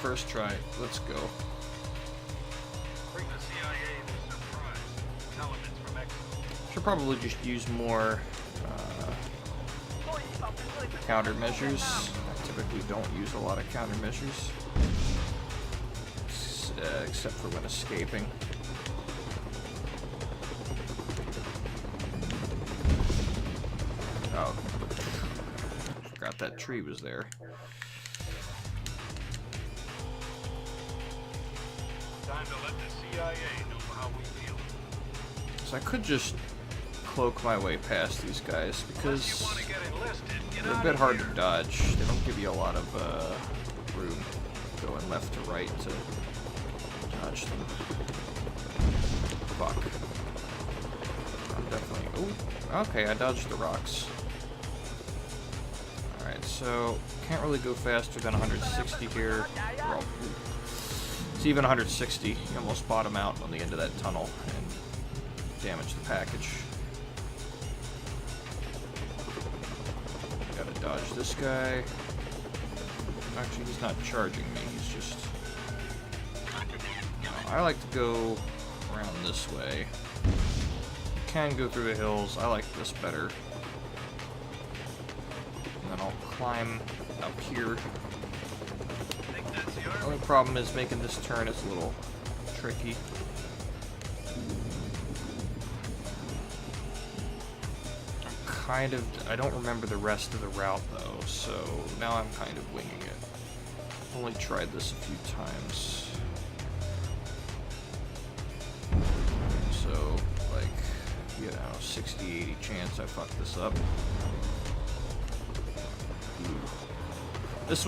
first try. Let's go. Should probably just use more countermeasures. I typically don't use a lot of countermeasures, except for when escaping. Oh, forgot that tree was there. Time to let the CIA know how we feel. So I could just cloak my way past these guys because they're a bit hard to dodge. They don't give you a lot of room going left to right to dodge them. Fuck. I'm definitely... Oh, okay, I dodged the rocks. Alright, so can't really go faster than 160 here. Well, it's even 160. You almost bottom out on the end of that tunnel and damage the package. Gotta dodge this guy. Actually, he's not charging me, he's just... No, I like to go around this way. You can go through the hills. I like this better. And then I'll climb up here. The only problem is making this turn is a little tricky. I don't remember the rest of the route though, so now I'm kind of winging it. I've only tried this a few times. So, like, you know, 60-80 chance I fuck this up. This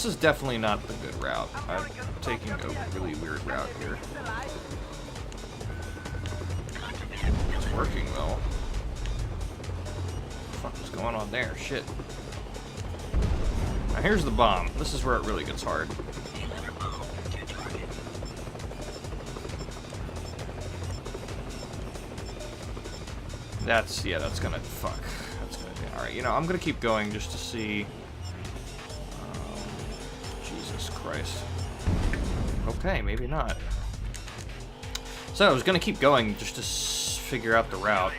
is definitely not the good route. I'm taking a really weird route here. It's working though. What the fuck is going on there? Shit. Now here's the bomb. This is where it really gets hard. That's gonna fuck. That's gonna be alright. You know, I'm gonna keep going just to see. Jesus Christ. Okay, maybe not. So I was gonna keep going just to figure out the route.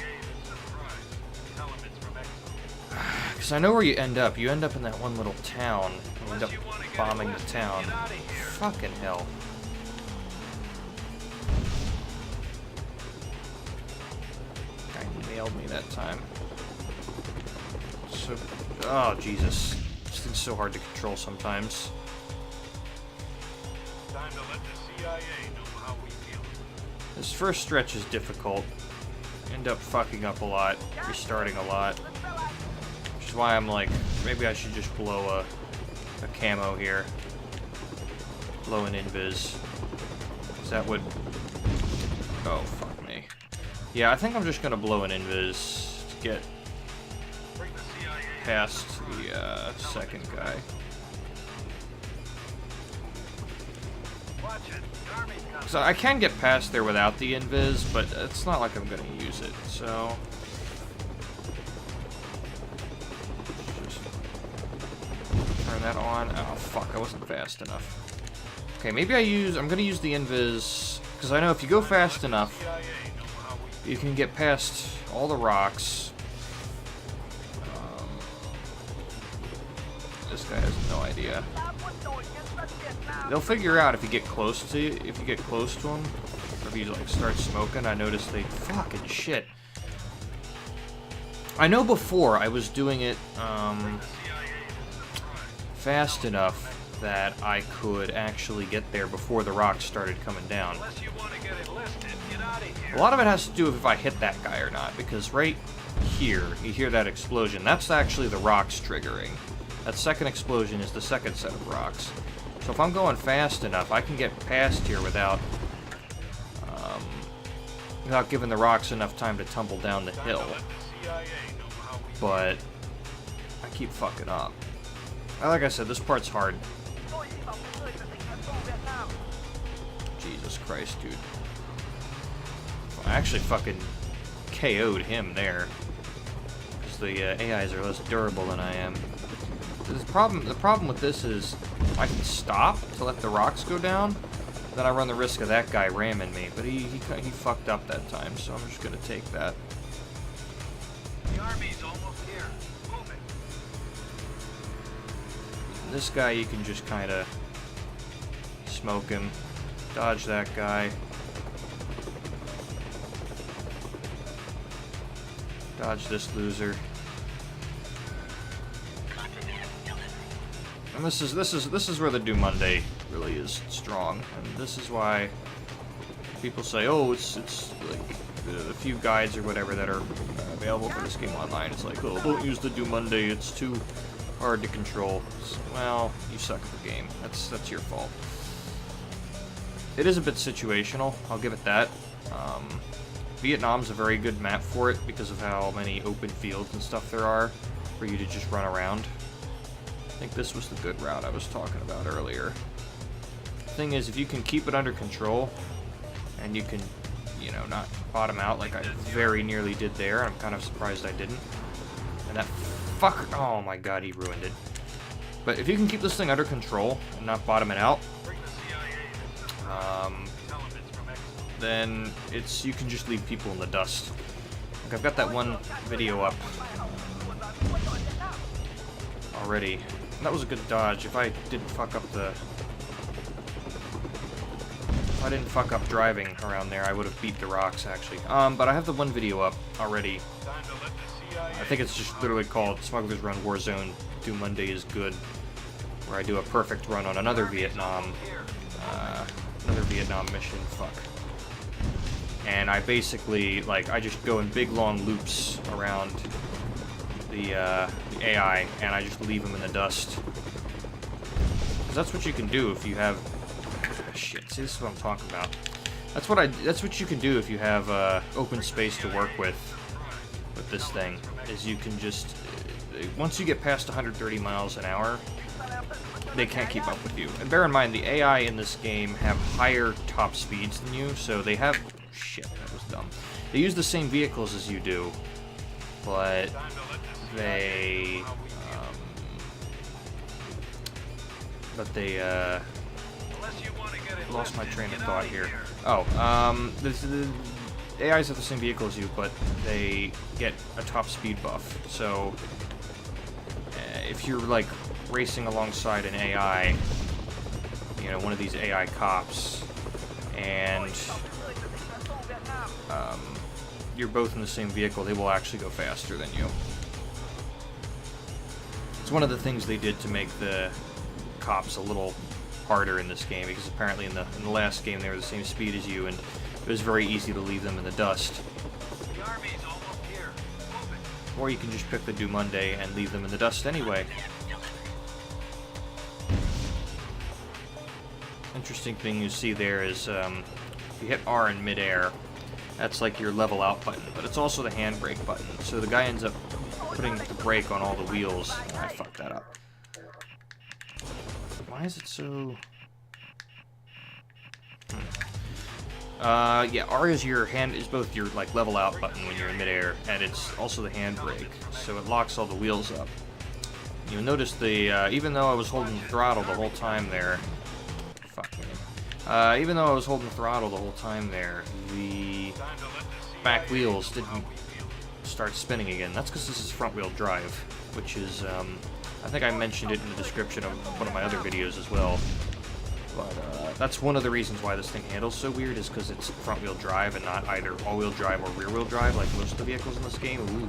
Because I know where you end up. You end up in that one little town. You end up bombing the town. Fucking hell. Guy nailed me that time. So, oh Jesus. This thing's so hard to control sometimes. Time to let the CIA know how we feel. This first stretch is difficult. End up fucking up a lot, restarting a lot. Which is why I'm like, maybe I should just blow a camo here. Blow an invis. Because that would... Oh, fuck me. Yeah, I think I'm just gonna blow an invis to get past the second guy. So I can get past there without the invis, but it's not like I'm gonna use it, so... Just turn that on. Oh, fuck, I wasn't fast enough. Okay, maybe I'm gonna use the invis, because I know if you go fast enough, you can get past all the rocks. This guy has no idea. They'll figure out if you get close to them, or if you like start smoking. I noticed they fucking shit. I know before I was doing it fast enough that I could actually get there before the rocks started coming down. A lot of it has to do with if I hit that guy or not, because right here you hear that explosion. That's actually the rocks triggering. That second explosion is the second set of rocks. So if I'm going fast enough, I can get past here without giving the rocks enough time to tumble down the hill. But I keep fucking up. Like I said, this part's hard. Jesus Christ, dude. I actually fucking KO'd him there. Because the AIs are less durable than I am. The problem with this is I can stop to let the rocks go down, then I run the risk of that guy ramming me. But he fucked up that time, so I'm just gonna take that. The army's almost here. Move it. This guy, you can just kind of smoke him, dodge that guy, dodge this loser. And this is where the Do Monday really is strong, and this is why people say, oh, it's like the few guides or whatever that are available for this game online. It's like, oh, don't use the Do Monday, it's too hard to control. Well, you suck at the game. That's your fault. It is a bit situational, I'll give it that. Vietnam's a very good map for it because of how many open fields and stuff there are for you to just run around. I think this was the good route I was talking about earlier. The thing is, if you can keep it under control, and you can, you know, not bottom out like I very nearly did there, I'm kind of surprised I didn't. And that fucker, oh my god, he ruined it. But if you can keep this thing under control and not bottom it out, then you can just leave people in the dust. Like, I've got that one video up already. And that was a good dodge. If I didn't fuck up driving around there, I would have beat the rocks, actually. But I have the one video up already. I think it's just literally called Smugglers Run Warzone Do Monday is Good, where I do a perfect run on another Vietnam mission. Fuck. And I basically, like, I just go in big long loops around the AI, and I just leave them in the dust. Because that's what you can do if you have... Shit, see, this is what I'm talking about. That's what you can do if you have open space to work with this thing, is you can just... Once you get past 130 miles an hour, they can't keep up with you. And bear in mind, the AI in this game have higher top speeds than you, so they have... Shit, that was dumb. They use the same vehicles as you do, but they... lost my train of thought here. Oh, the AIs have the same vehicle as you, but they get a top speed buff. So, if you're, like, racing alongside an AI, you know, one of these AI cops, and you're both in the same vehicle, they will actually go faster than you. It's one of the things they did to make the cops a little harder in this game, because apparently in the last game they were the same speed as you, and it was very easy to leave them in the dust. The army's almost here. Move it. Or you can just pick the Do Monday and leave them in the dust anyway. Interesting thing you see there is if you hit R in midair, that's like your level out button, but it's also the handbrake button. So the guy ends up putting the brake on all the wheels. I fucked that up. Why is it so... yeah, R is both your, like, level out button when you're in midair, and it's also the handbrake, so it locks all the wheels up. You'll notice even though I was holding the throttle the whole time there... Fuck me. Even though I was holding the throttle the whole time there, the back wheels didn't start spinning again. That's because this is front-wheel drive, which is, I think I mentioned it in the description of one of my other videos as well. But that's one of the reasons why this thing handles so weird, is because it's front-wheel drive and not either all-wheel drive or rear-wheel drive like most of the vehicles in this game. Ooh.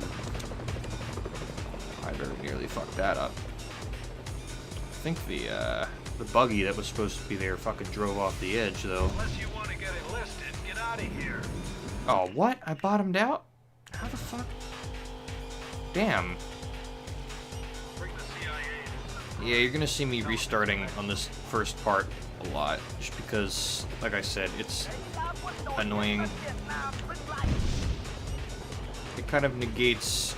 I very nearly fucked that up. I think the buggy that was supposed to be there fucking drove off the edge, though. Unless you want to get enlisted, get out of here. Oh, what? I bottomed out? How the fuck? Damn. Bring the CIA. Yeah, you're gonna see me restarting on this first part a lot, just because, like I said, it's annoying. It kind of negates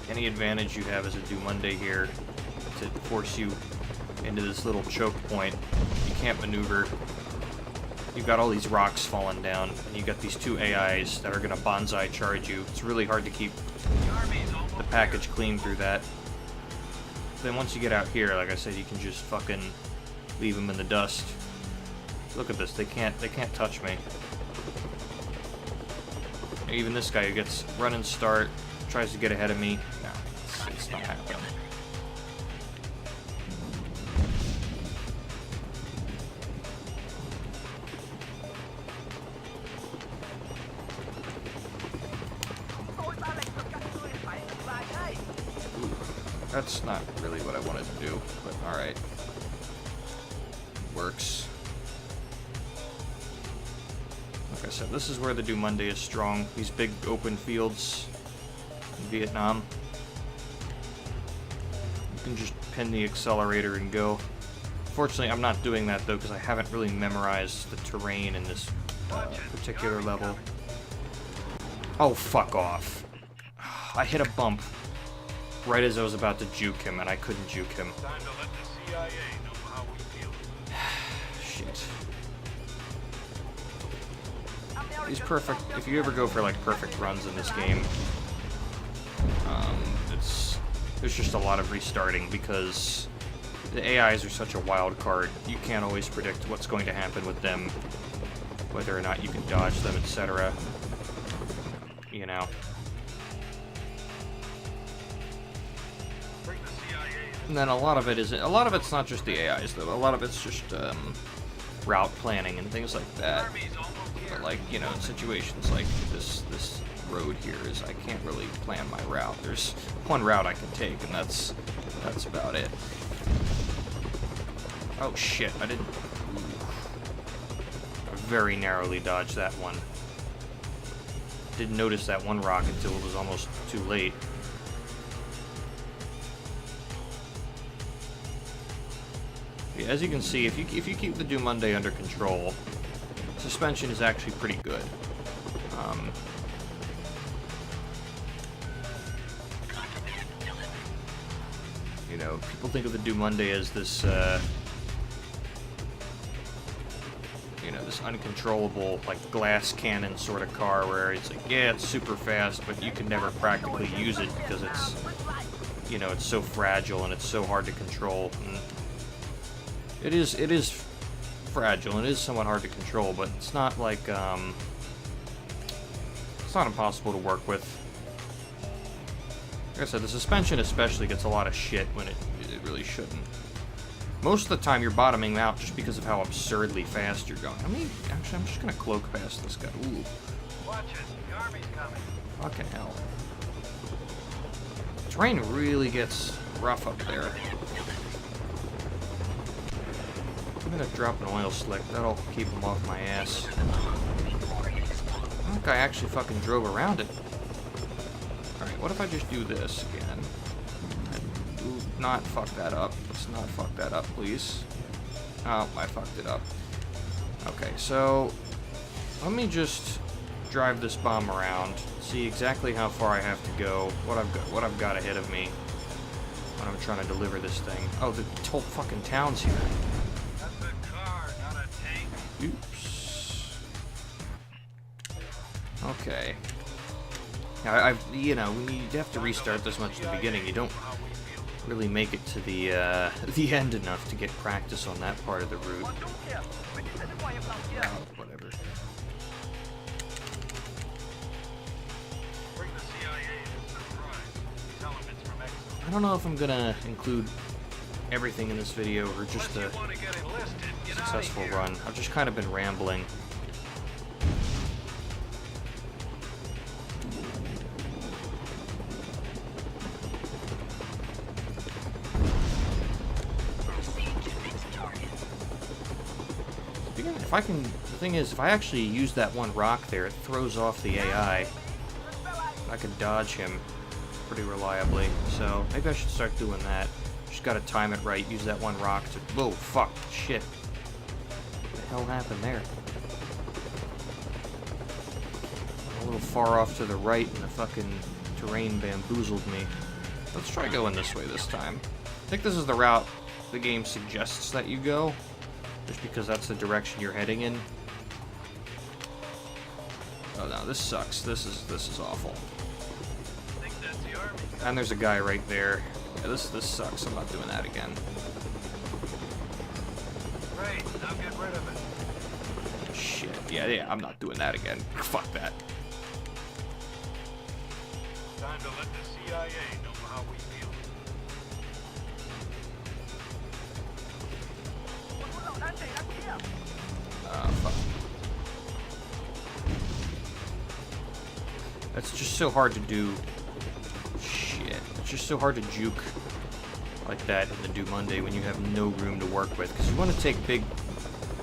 any advantage you have as a Do Monday here to force you into this little choke point. You can't maneuver. You've got all these rocks falling down, and you've got these two AIs that are gonna bonsai charge you. It's really hard to keep the package clean through that. Then once you get out here, like I said, you can just fucking Leave them in the dust. Look at this. They can't touch me. Even this guy who gets run and start, tries to get ahead of me. No, it's not happening. That's not really what I wanted to do, but alright. Works. Like I said, this is where the Do Monday is strong. These big open fields in Vietnam. You can just pin the accelerator and go. Fortunately, I'm not doing that though, because I haven't really memorized the terrain in this particular level. Oh, fuck off. I hit a bump right as I was about to juke him, and I couldn't juke him. Time to let the CIA know how we feel. Shit. These perfect, if you ever go for like perfect runs in this game, there's just a lot of restarting because the AIs are such a wild card. You can't always predict what's going to happen with them, whether or not you can dodge them, etc. You know. And then a lot of it's not just the AIs though. A lot of it's just route planning and things like that. But like, you know, in situations like this road here is I can't really plan my route. There's one route I can take, and that's about it. Oh shit! I didn't. I very narrowly dodged that one. Didn't notice that one rock until it was almost too late. As you can see, if you keep the Do Monday under control, suspension is actually pretty good. You know, people think of the Do Monday as this, you know, this uncontrollable, like, glass cannon sort of car where it's like, yeah, it's super fast, but you can never practically use it because it's, you know, it's so fragile and it's so hard to control. And it is fragile and it is somewhat hard to control, but it's not like, it's not impossible to work with. Like I said, the suspension especially gets a lot of shit when it really shouldn't. Most of the time you're bottoming out just because of how absurdly fast you're going. I mean, actually, I'm just gonna cloak past this guy. Ooh. Watch it, the army's coming. Fucking hell. Terrain really gets rough up there. I'm gonna drop an oil slick. That'll keep him off my ass. That guy actually fucking drove around it. Alright, what if I just do this again? Do not fuck that up. Let's not fuck that up, please. Oh, I fucked it up. Okay, so let me just drive this bomb around, see exactly how far I have to go, what I've got ahead of me when I'm trying to deliver this thing. Oh, the whole fucking town's here. That's a car, not a tank. Oops. Okay. Now, you know, when you have to restart this much at the beginning, you don't really make it to the end enough to get practice on that part of the route. Oh, whatever. Bring the CIA to surprise. Tell them it's from Exxon. I don't know if I'm gonna include everything in this video or just a Unless you want to get enlisted, get out of successful here. run. I've just kind of been rambling. If I can, the thing is, if I actually use that one rock there, it throws off the AI. I can dodge him pretty reliably, so maybe I should start doing that. Just gotta time it right, use that one rock to... Whoa, fuck, shit. What the hell happened there? A little far off to the right and the fucking terrain bamboozled me. Let's try going this way this time. I think this is the route the game suggests that you go, just because that's the direction you're heading in. Oh no, this sucks. This is awful. Think that's the army. And there's a guy right there. Yeah, this sucks. I'm not doing that again. Great, now get rid of it. Shit. Yeah, I'm not doing that again. Fuck that. Time to let the CIA know how we feel. Fuck. That's just so hard to do. Shit. It's just so hard to juke like that in the Do Monday when you have no room to work with. Because you want to take big,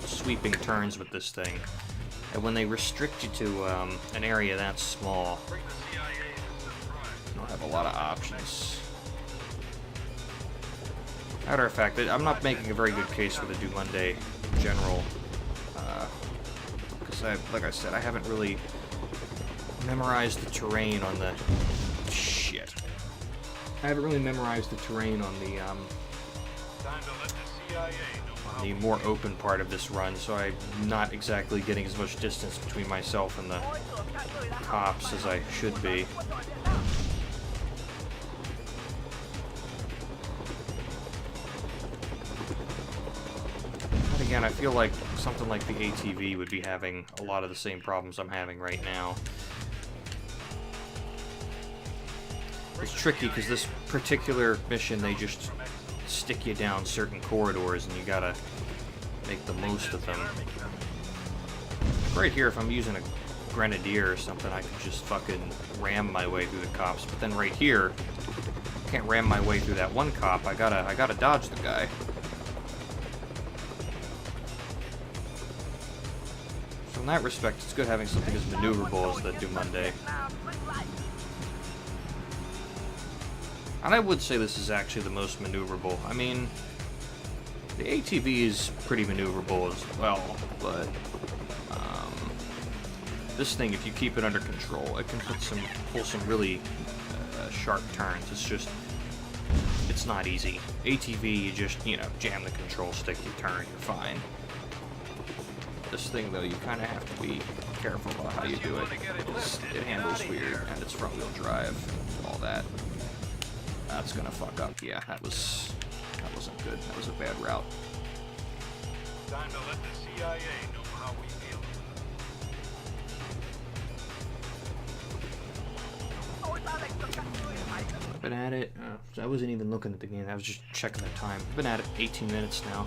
sweeping turns with this thing. And when they restrict you to an area that small, Bring the CIA into surprise. you don't have a lot of options. Matter of fact, I'm not making a very good case for the Do Monday in general. Because, like I said, I haven't really memorized the terrain on the... Shit. I haven't really memorized the terrain on the, Time to let the CIA know how the more open part of this run, so I'm not exactly getting as much distance between myself and the cops as I should be. But again, I feel like something like the ATV would be having a lot of the same problems I'm having right now. It's tricky because this particular mission, they just stick you down certain corridors and you gotta make the most of them. Right here, if I'm using a grenadier or something, I could just fucking ram my way through the cops. But then right here, I can't ram my way through that one cop. I gotta dodge the guy. So in that respect, it's good having something as maneuverable as the Do Monday. And I would say this is actually the most maneuverable. I mean, the ATV is pretty maneuverable as well, but this thing, if you keep it under control, it can pull some really sharp turns. It's not easy. ATV, you just, you know, jam the control stick, you turn, you're fine. This thing, though, you kind of have to be careful about how you do it. It handles weird, and it's front-wheel drive, and all that. That's gonna fuck up. Yeah, that wasn't good. That was a bad route. Time to let the CIA know how we feel. Been at it. I wasn't even looking at the game. I was just checking the time. Been at it 18 minutes now.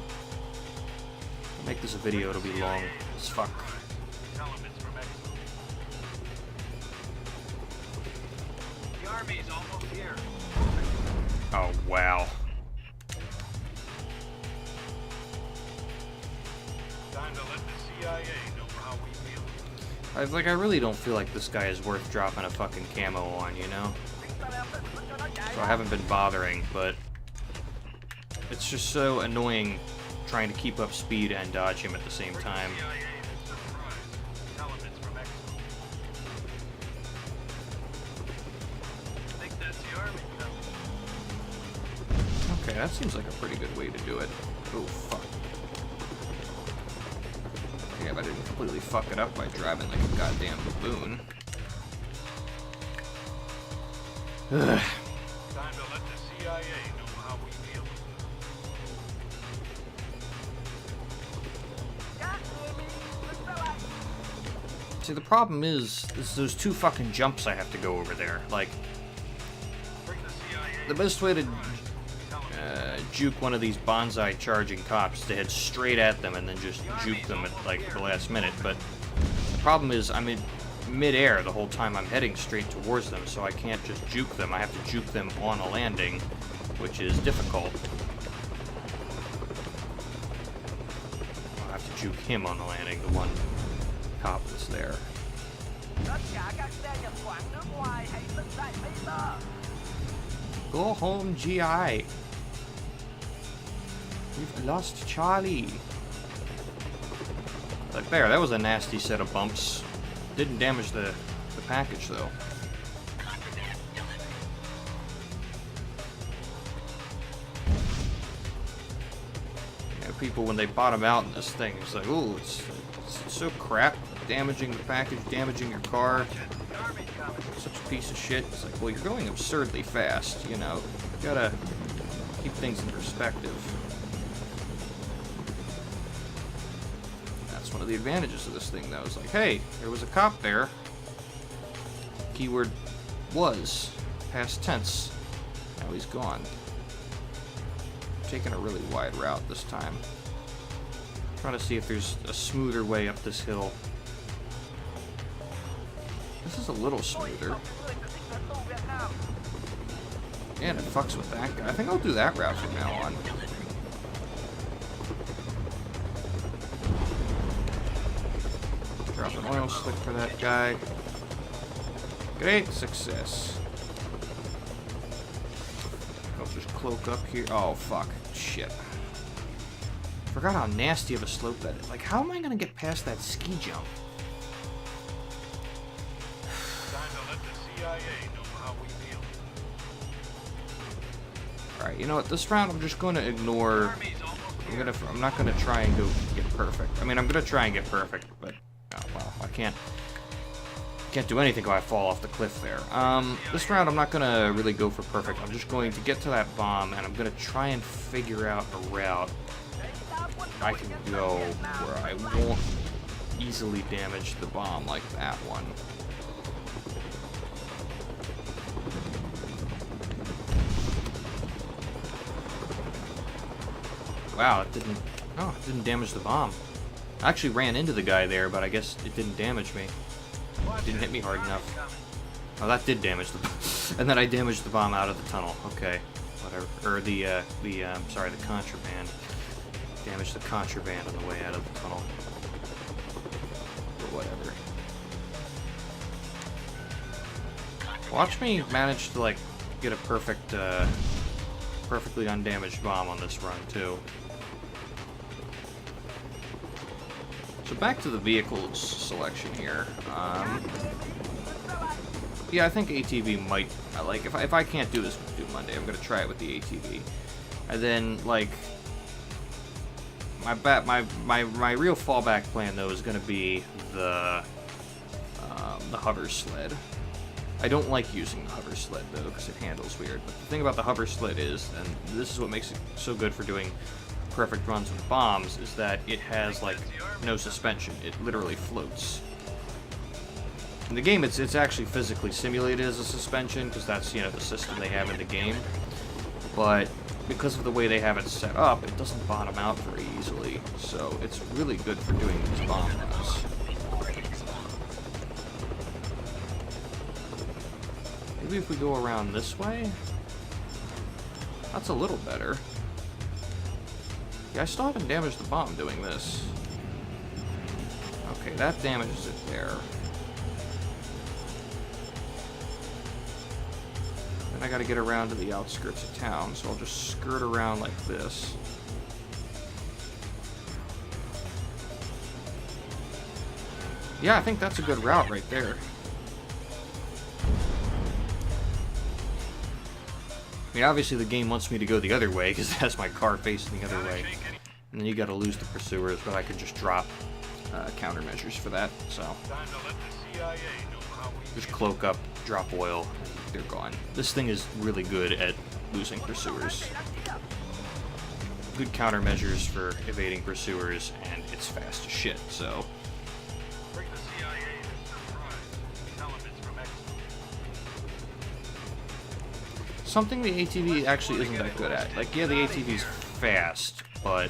I'll make this a video. It'll be long as fuck. Tell them it's from Mexico. The army's almost here. Oh wow. Time to let the CIA know how we feel. I really don't feel like this guy is worth dropping a fucking camo on, you know? So I haven't been bothering, but it's just so annoying trying to keep up speed and dodge him at the same time. CIA into surprise. Tell them it's from Mexico. Think that's the army coming. Okay, that seems like a pretty good way to do it. Oh, fuck. Yeah, but I didn't completely fuck it up by driving like a goddamn baboon. Ugh. Time to let the CIA know how we feel. See, the problem is those two fucking jumps I have to go over there. Like, Bring the CIA. the best way to juke one of these bonsai charging cops is to head straight at them and then just juke them at like the last minute. But the problem is I'm in mid-air the whole time I'm heading straight towards them, so I can't just juke them. I have to juke them on a landing, which is difficult. I'll have to juke him on the landing, the one cop that's there. Go home, GI. We've lost Charlie. Like there, that was a nasty set of bumps. Didn't damage the package though. Yeah, people when they bottom out in this thing, it's like, ooh, it's so crap, damaging the package, damaging your car. Such a piece of shit. It's like, well, you're going absurdly fast, you know. You gotta keep things in perspective. That's one of the advantages of this thing, though. It's like, hey, there was a cop there. Keyword was. Past tense. Now he's gone. Taking a really wide route this time. Trying to see if there's a smoother way up this hill. This is a little smoother. Yeah, and it fucks with that guy. I think I'll do that route from now on. Drop an oil slick for that guy. Great success. I'll just cloak up here. Oh, fuck. Shit. Forgot how nasty of a slope that is. Like, how am I gonna get past that ski jump? Time to let the CIA know how we feel. Alright, you know what? This round I'm just gonna ignore. I'm not gonna try and go get perfect. I mean, I'm gonna try and get perfect, but oh, well, I can't do anything if I fall off the cliff there. This round I'm not gonna really go for perfect. I'm just going to get to that bomb, and I'm gonna try and figure out a route I can go where I won't easily damage the bomb like that one. Wow, it didn't damage the bomb. I actually ran into the guy there, but I guess it didn't damage me. It didn't hit me hard enough. Oh, that did damage the bomb. And then I damaged the bomb out of the tunnel. Okay, whatever. Or sorry, the contraband. Damaged the contraband on the way out of the tunnel. Or whatever. Watch me manage to, like, get a perfect, perfectly undamaged bomb on this run, too. So back to the vehicles selection here. Yeah, I think ATV might, like, if I can't do this with Monday, I'm gonna try it with the ATV. And then, like, my real fallback plan, though, is gonna be the hover sled. I don't like using the hover sled, though, because it handles weird. But the thing about the hover sled is, and this is what makes it so good for doing perfect runs with bombs, is that it has, like, no suspension. It literally floats. In the game, it's actually physically simulated as a suspension, because that's, you know, the system they have in the game. But because of the way they have it set up, it doesn't bottom out very easily. So it's really good for doing these bomb runs. Maybe if we go around this way? That's a little better. Yeah, I still haven't damaged the bomb doing this. Okay, that damages it there. Then I gotta get around to the outskirts of town, so I'll just skirt around like this. Yeah, I think that's a good route right there. I mean, obviously the game wants me to go the other way, because it has my car facing the other way. And then you gotta lose the pursuers, but I could just drop countermeasures for that, so. Just cloak up, drop oil, and they're gone. This thing is really good at losing pursuers. Good countermeasures for evading pursuers, and it's fast as shit, so. Something the ATV actually isn't that good at. Like, yeah, the ATV's fast, but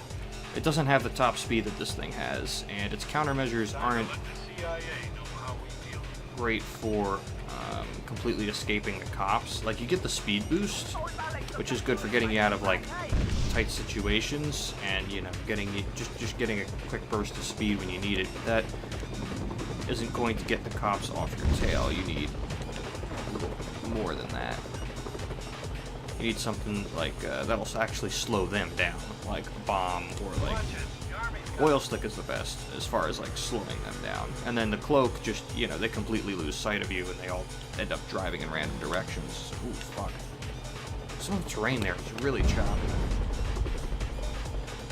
it doesn't have the top speed that this thing has, and its countermeasures aren't great for completely escaping the cops. Like, you get the speed boost, which is good for getting you out of, like, tight situations, and, you know, just getting a quick burst of speed when you need it. But that isn't going to get the cops off your tail. You need a little more than that. You need something like that'll actually slow them down, like a bomb or like oil slick is the best as far as like slowing them down. And then the cloak, just, you know, they completely lose sight of you and they all end up driving in random directions. Ooh, fuck. Some of the terrain there is really choppy.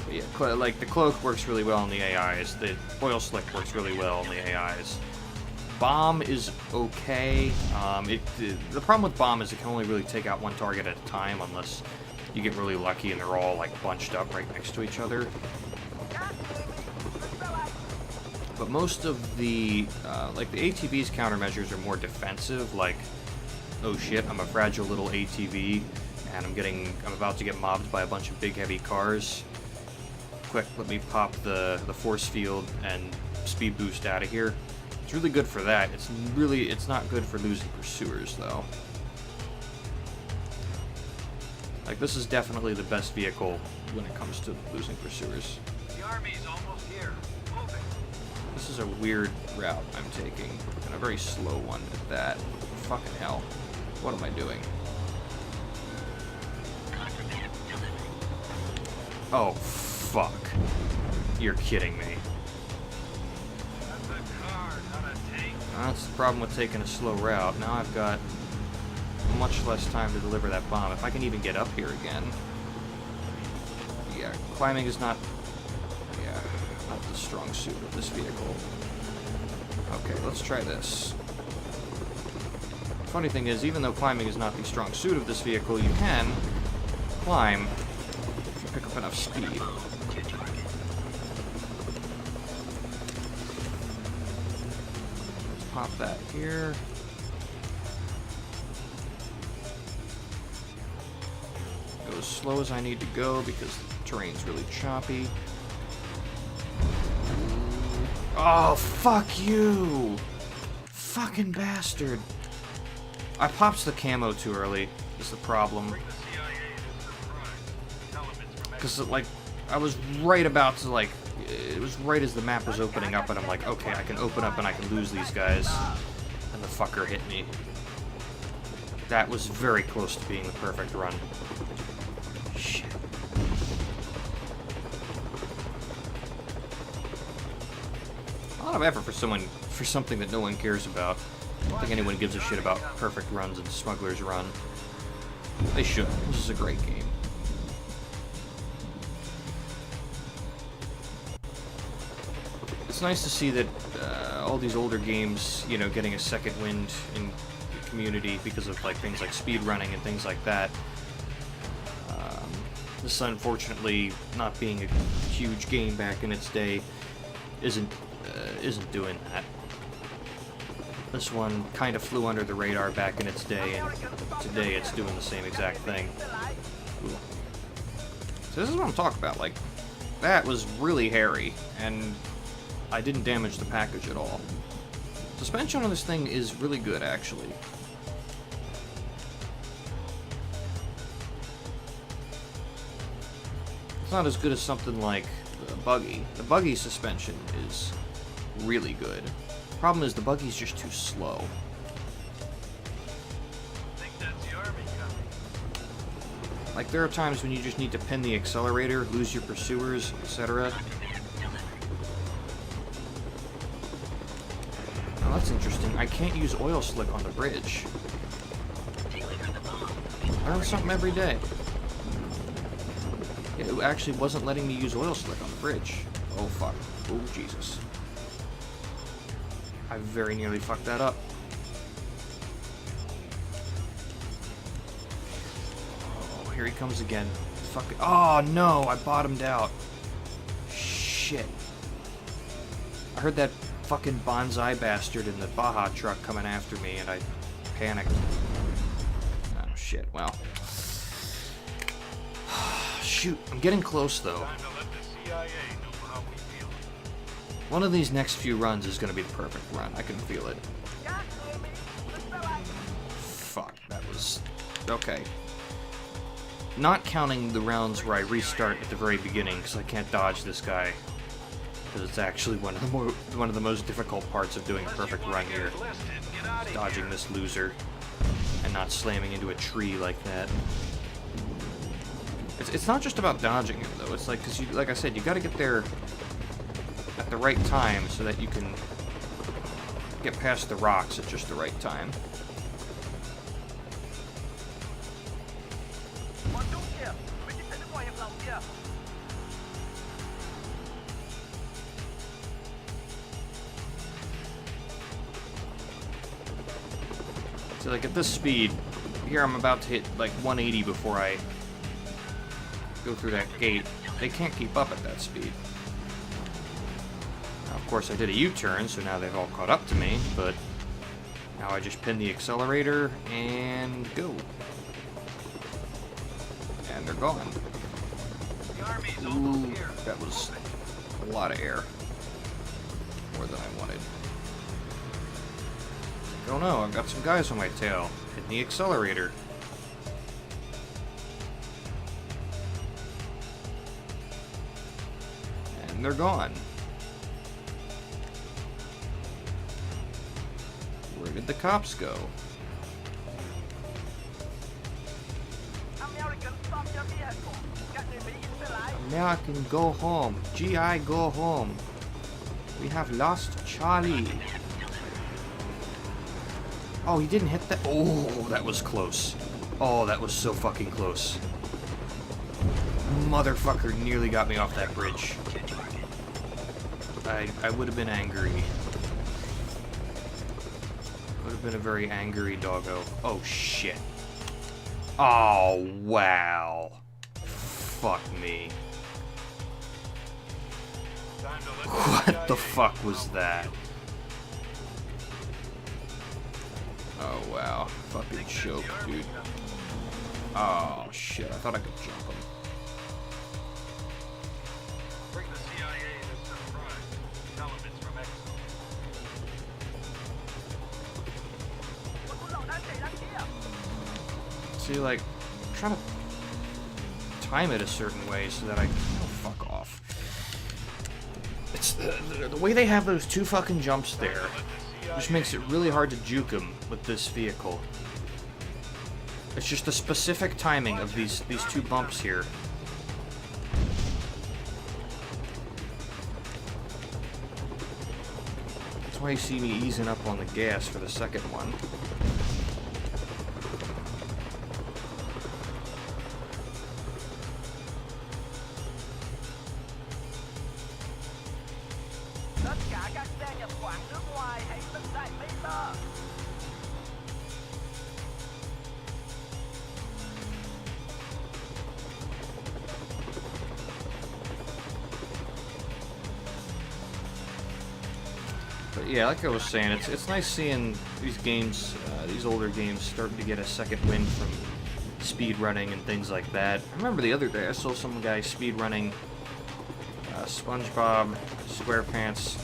But yeah, like the cloak works really well on the AIs. The oil slick works really well on the AIs. Bomb is okay. The problem with bomb is it can only really take out one target at a time unless you get really lucky and they're all like bunched up right next to each other. But most of the, like the ATV's countermeasures are more defensive, like, oh shit, I'm a fragile little ATV, and I'm about to get mobbed by a bunch of big heavy cars. Quick, let me pop the force field and speed boost out of here. It's really good for that. It's not good for losing pursuers, though. Like, this is definitely the best vehicle when it comes to losing pursuers. The army's almost here. Moving. This is a weird route I'm taking, and a very slow one at that. Fucking hell. What am I doing? Oh, fuck. You're kidding me. That's a car, not a tank. That's the problem with taking a slow route. Now I've got much less time to deliver that bomb. If I can even get up here again. Yeah, climbing is not the strong suit of this vehicle. Okay, let's try this. Funny thing is, even though climbing is not the strong suit of this vehicle, you can climb if you pick up enough speed. Let's pop that here. Go as slow as I need to go because the terrain's really choppy. Oh, fuck you! Fucking bastard. I popped the camo too early, is the problem. Bring the CIA to the front. Tell 'em it's from Because, like, I was right about to, like, it was right as the map was opening up, and I'm like, okay, I can open up and I can lose these guys. And the fucker hit me. That was very close to being the perfect run. Shit. A lot of effort for something that no one cares about. I don't think anyone gives a shit about perfect runs in Smuggler's Run. They should. This is a great game. It's nice to see that all these older games, you know, getting a second wind in the community because of like things like speedrunning and things like that. This, unfortunately, not being a huge game back in its day, isn't doing that. This one kind of flew under the radar back in its day, and today it's doing the same exact thing. Ooh. So this is what I'm talking about. Like, that was really hairy, and I didn't damage the package at all. Suspension on this thing is really good, actually. It's not as good as something like the buggy. The buggy suspension is really good. The problem is the buggy's just too slow. I think that's the army coming. Like, there are times when you just need to pin the accelerator, lose your pursuers, etc. Oh, that's interesting. I can't use oil slick on the bridge. I learn something every day. It actually wasn't letting me use oil slick on the bridge. Oh, fuck. Oh, Jesus. I very nearly fucked that up. Oh, here he comes again. Fuck it. Oh, no! I bottomed out. Shit. I heard that fucking bonsai bastard in the Baja truck coming after me, and I panicked. Oh, shit. Well. Shoot, I'm getting close, though. Time to let the CIA know how we feel. One of these next few runs is going to be the perfect run. I can feel it. Fuck, that was... Okay. Not counting the rounds where I restart at the very beginning, because I can't dodge this guy. Because it's actually one of the most difficult parts of doing a perfect run here. Is dodging this loser. And not slamming into a tree like that. It's not just about dodging him, though. It's like, because you, like I said, you got to get there at the right time so that you can get past the rocks at just the right time. So, like, at this speed, here I'm about to hit, like, 180 before I go through that gate. They can't keep up at that speed. Of course, I did a U-turn, so now they've all caught up to me, but now I just pin the accelerator and go. And they're gone. Ooh, that was a lot of air. More than I wanted. Oh no, I've got some guys on my tail. Hit the accelerator. And they're gone. Where did the cops go? American, go home. GI, go home. We have lost Charlie. Oh, he didn't hit that. Oh, that was close. Oh, that was so fucking close. Motherfucker nearly got me off that bridge. I would have been angry. Would have been a very angry doggo. Oh, shit. Oh, wow. Fuck me. What the fuck was that? Oh, wow. Fucking choke, dude. Oh, shit. I thought I could jump him. Bring the CIA to surprise. Tell them it's from Exo. See, like, I'm trying to time it a certain way so that I can... Oh, fuck off. It's the way they have those two fucking jumps there, which makes it really hard to juke them with this vehicle. It's just the specific timing of these two bumps here. That's why you see me easing up on the gas for the second one. But yeah, like I was saying, it's nice seeing these games, these older games, starting to get a second wind from speed running and things like that. I remember the other day I saw some guy speed running SpongeBob SquarePants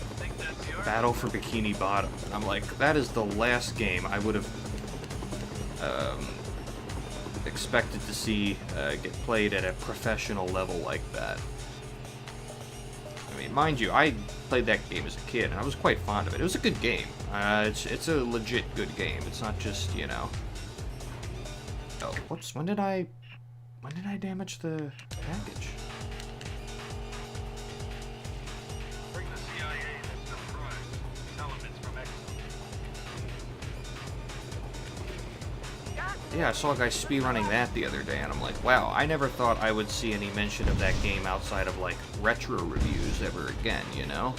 Battle for Bikini Bottom. And I'm like, that is the last game I would have expected to see get played at a professional level like that. I mean, mind you, I played that game as a kid, and I was quite fond of it. It was a good game. It's a legit good game. It's not just, you know... Oh, whoops, when did I damage the package? Bring the CIA to surprise. Tell them it's from Exo. Yeah, I saw a guy speedrunning that the other day, and I'm like, wow, I never thought I would see any mention of that game outside of, like, retro reviews ever again, you know?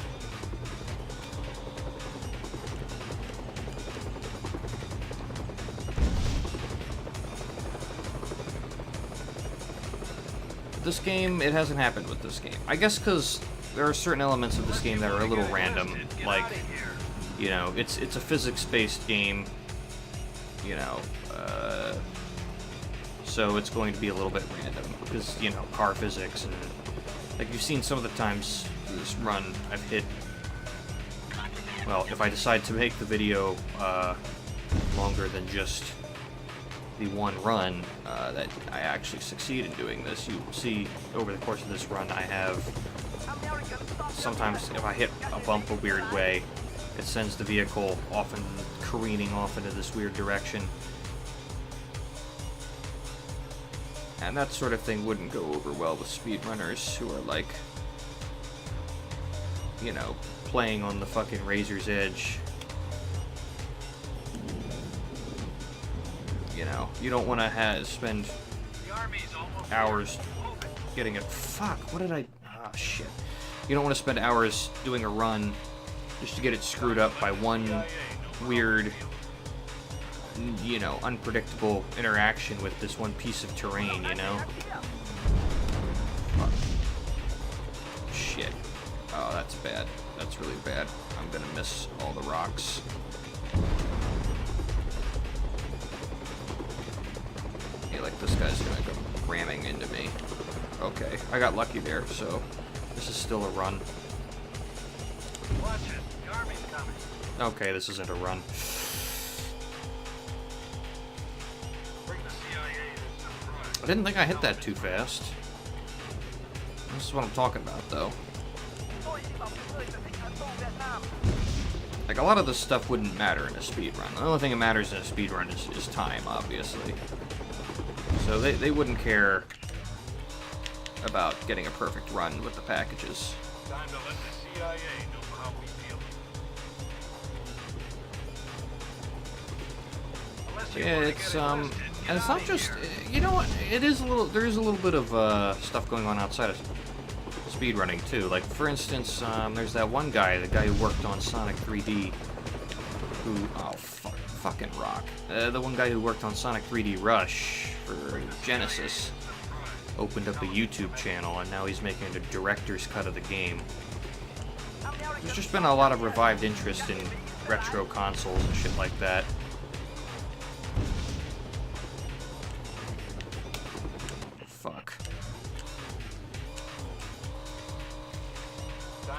This game, it hasn't happened with this game. I guess because there are certain elements of this game that are a little random, like, you know, it's a physics-based game, you know, so it's going to be a little bit random, because, you know, car physics, and, like, you've seen some of the times through this run, I've hit, well, if I decide to make the video, longer than just the one run, that I actually succeed in doing this. You see, over the course of this run, I have, sometimes if I hit a bump a weird way, it sends the vehicle off and careening off into this weird direction. And that sort of thing wouldn't go over well with speedrunners who are like, you know, playing on the fucking razor's edge. You know, you don't want to spend hours getting it. Fuck, what did I... Ah, shit. You don't want to spend hours doing a run just to get it screwed up by one weird, you know, unpredictable interaction with this one piece of terrain, you know? Fuck. Shit. Oh, that's bad. That's really bad. I'm gonna miss all the rocks. Yeah, like this guy's gonna go ramming into me. Okay, I got lucky there, so this is still a run. Watch it. The army's coming. Okay, this isn't a run. Bring the CIA to surprise. I didn't think I hit that too fast. This is what I'm talking about, though. Like, a lot of this stuff wouldn't matter in a speedrun. The only thing that matters in a speedrun is time, obviously. So they wouldn't care about getting a perfect run with the packages. Time to let the CIA know how we feel. Unless you Yeah, wanna it's get enlisted, get and it's not outta just, here. you know what, it is a little, there is a little bit of stuff going on outside of speedrunning too. Like, for instance, there's that one guy, the guy who worked on Sonic 3D, who, oh fuck, fucking rock. The one guy who worked on Sonic 3D Rush for Genesis opened up a YouTube channel, and now he's making a director's cut of the game. There's just been a lot of revived interest in retro consoles and shit like that. Fuck.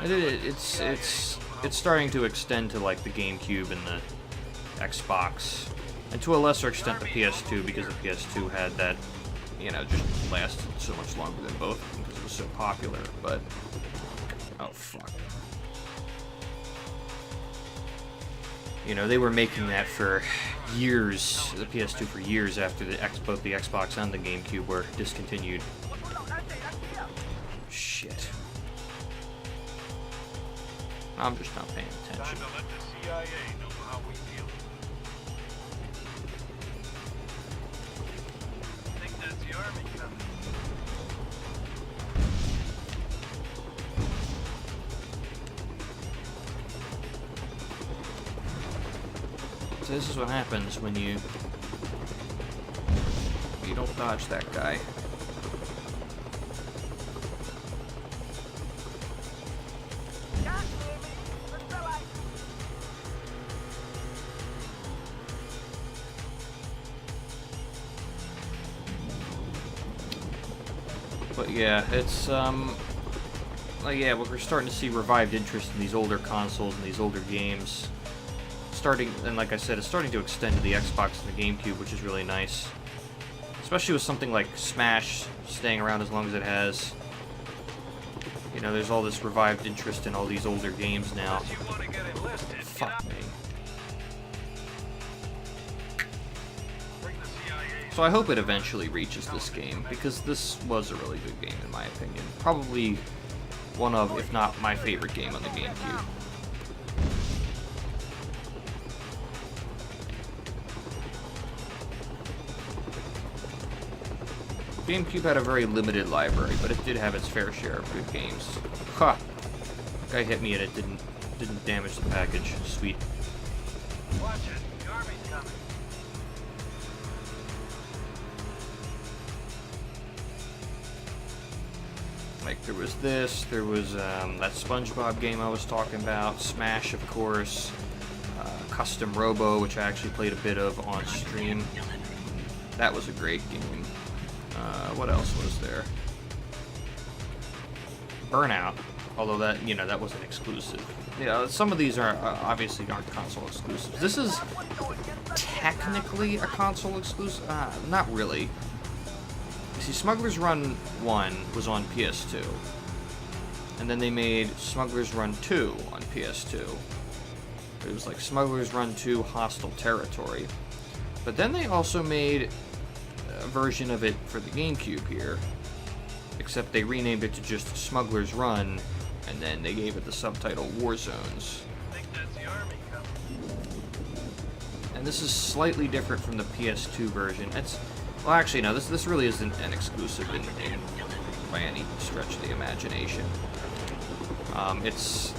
It's starting to extend to like the GameCube and the Xbox, and to a lesser extent the PS2, because the PS2 had that, you know, just lasted so much longer than both of them because it was so popular. But oh fuck. You know, they were making that for years, the PS2 for years after both the Xbox and the GameCube were discontinued. Shit. I'm just not paying Time attention. to let the CIA know how we feel. I think that's the army coming. So this is what happens when you don't dodge that guy. But yeah, it's like, yeah, we're starting to see revived interest in these older consoles and these older games. And like I said, it's starting to extend to the Xbox and the GameCube, which is really nice. Especially with something like Smash staying around as long as it has. You know, there's all this revived interest in all these older games now. Unless you want to get enlisted, Fuck me. bring the CIA. So I hope it eventually reaches this game, because this was a really good game in my opinion. Probably one of, if not my favorite game on the GameCube. GameCube had a very limited library, but it did have its fair share of good games. Ha! Guy hit me and it didn't damage the package. Sweet. Watch it. The army's coming. Like, there was this, there was that SpongeBob game I was talking about, Smash, of course, Custom Robo, which I actually played a bit of on stream. That was a great game. What else was there? Burnout, although that, you know, that wasn't exclusive. Yeah, some of these are obviously aren't console exclusives. This is technically a console exclusive, not really. You see, Smuggler's Run 1 was on PS2, and then they made Smuggler's Run 2 on PS2. It was like Smuggler's Run 2 Hostile Territory. But then they also made a version of it for the GameCube here, except they renamed it to just Smuggler's Run, and then they gave it the subtitle Warzones. I think that's the army coming. And this is slightly different from the PS2 version. Well, actually, no, this really isn't an exclusive by any stretch of the imagination. It's...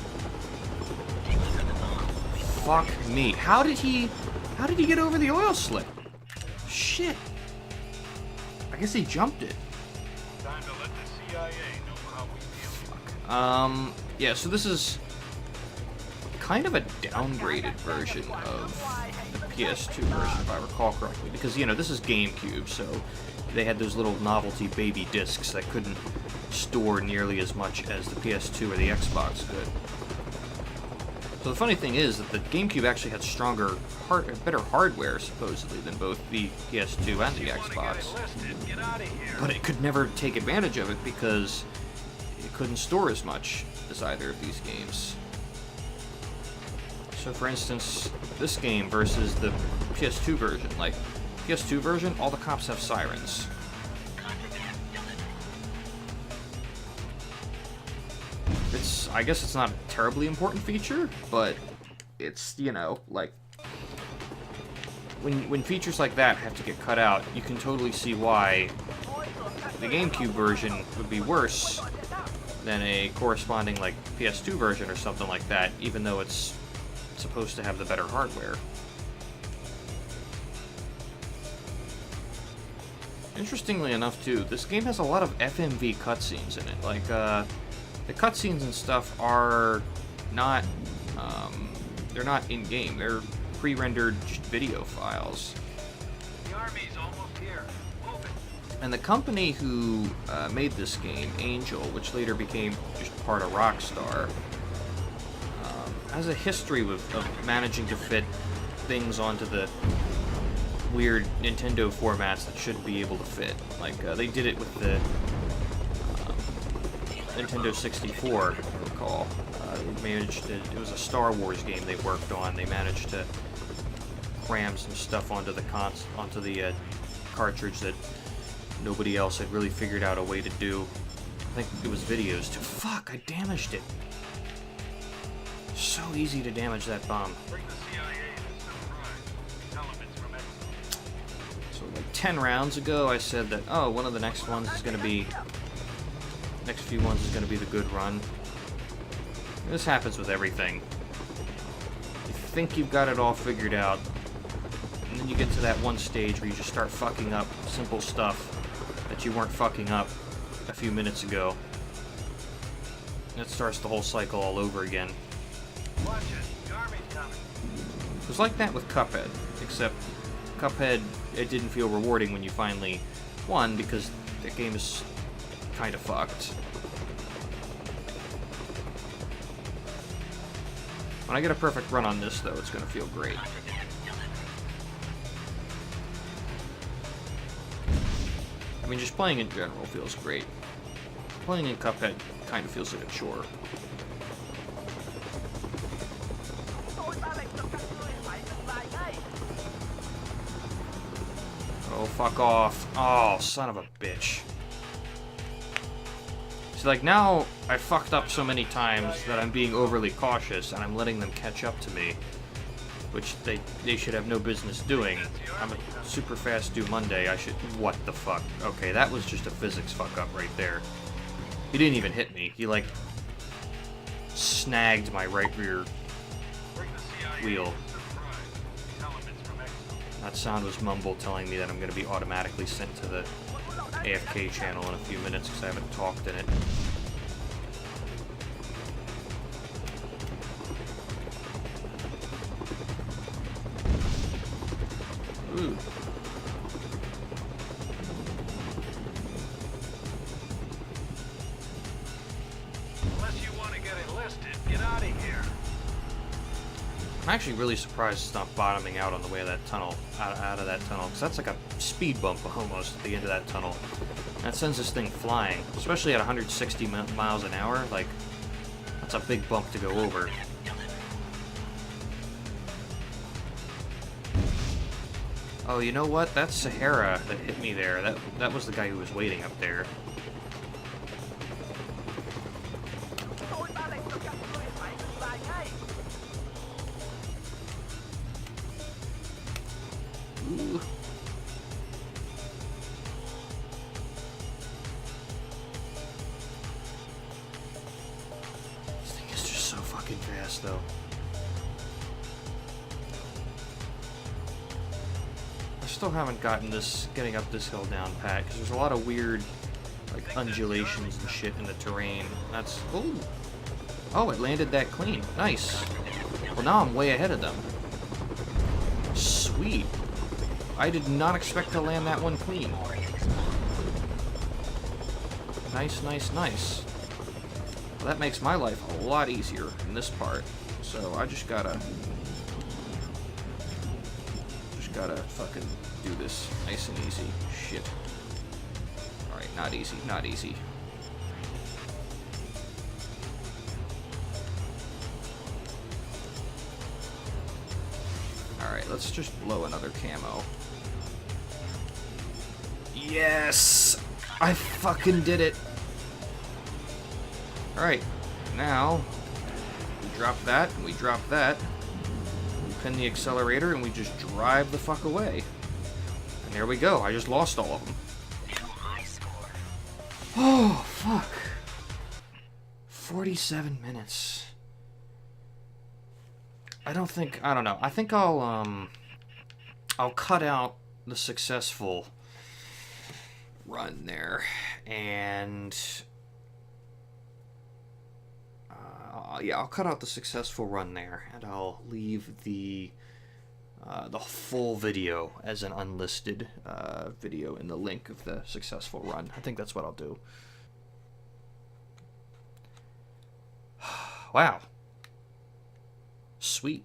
Fuck me. How did he get over the oil slick? Shit. I guess he jumped it. Time to let the CIA know how we feel. Yeah, so this is kind of a downgraded version of the PS2 version, if I recall correctly, because, you know, this is GameCube, so they had those little novelty baby discs that couldn't store nearly as much as the PS2 or the Xbox could. So the funny thing is that the GameCube actually had better hardware, supposedly, than both the PS2 and the Xbox. But it could never take advantage of it because it couldn't store as much as either of these games. So for instance, this game versus the PS2 version, like, PS2 version, all the cops have sirens. I guess it's not a terribly important feature, but it's, you know, like, when features like that have to get cut out, you can totally see why the GameCube version would be worse than a corresponding, like, PS2 version or something like that, even though it's supposed to have the better hardware. Interestingly enough, too, this game has a lot of FMV cutscenes in it. Like, the cutscenes and stuff are not, they're not in-game. They're pre-rendered just video files. The army's almost here. Move it. And the company who made this game, Angel, which later became just part of Rockstar, has a history of managing to fit things onto the weird Nintendo formats that shouldn't be able to fit. Like, they did it with the Nintendo 64, if I recall. It was a Star Wars game they worked on. They managed to cram some stuff onto the cartridge that nobody else had really figured out a way to do. I think it was videos too. Fuck, I damaged it. So easy to damage that bomb. Bring the CIA to surprise. Elements from X. So like 10 rounds ago, I said that, oh, one of the next ones is going to be... next few ones is going to be the good run. This happens with everything. You think you've got it all figured out, and then you get to that one stage where you just start fucking up simple stuff that you weren't fucking up a few minutes ago. And it starts the whole cycle all over again. Watch it. The army's coming. It was like that with Cuphead, except Cuphead, it didn't feel rewarding when you finally won, because the game is kind of fucked. When I get a perfect run on this, though, it's going to feel great. I mean, just playing in general feels great. Playing in Cuphead kind of feels like a chore. Oh, fuck off. Oh, son of a bitch. See, like, now I fucked up so many times that I'm being overly cautious and I'm letting them catch up to me, which they should have no business doing. I'm a super fast do Monday. I should... What the fuck? Okay, that was just a physics fuck up right there. He didn't even hit me. He, like, snagged my right rear wheel. That sound was Mumble telling me that I'm going to be automatically sent to the AFK channel in a few minutes because I haven't talked in it. Ooh. Unless you want to get enlisted, get out of here. I'm actually really surprised it's not bottoming out on the way of that tunnel, out of that tunnel, because that's like a speed bump almost at the end of that tunnel. That sends this thing flying, especially at 160 miles an hour. Like, that's a big bump to go over. Oh, you know what? That's Sahara that hit me there. That was the guy who was waiting up there. Ooh. This thing is just so fucking fast, though. I still haven't gotten getting up this hill down pat, because there's a lot of weird, like, undulations and shit in the terrain. That's... Ooh. Oh, it landed that clean. Nice. Well, now I'm way ahead of them. Sweet. I did not expect to land that one clean. Nice, nice, nice. Well, that makes my life a lot easier in this part. So I just gotta fucking do this nice and easy. Shit. Alright, not easy, not easy. Alright, let's just blow another camo. Yes! I fucking did it! Alright, now we drop that, and we drop that. We pin the accelerator, and we just drive the fuck away. And there we go, I just lost all of them. Oh, fuck. 47 minutes. I don't know. I think I'll cut out the successful run there, and yeah, I'll cut out the successful run there, and I'll leave the full video as an unlisted video in the link of the successful run. I think that's what I'll do. Wow. Sweet.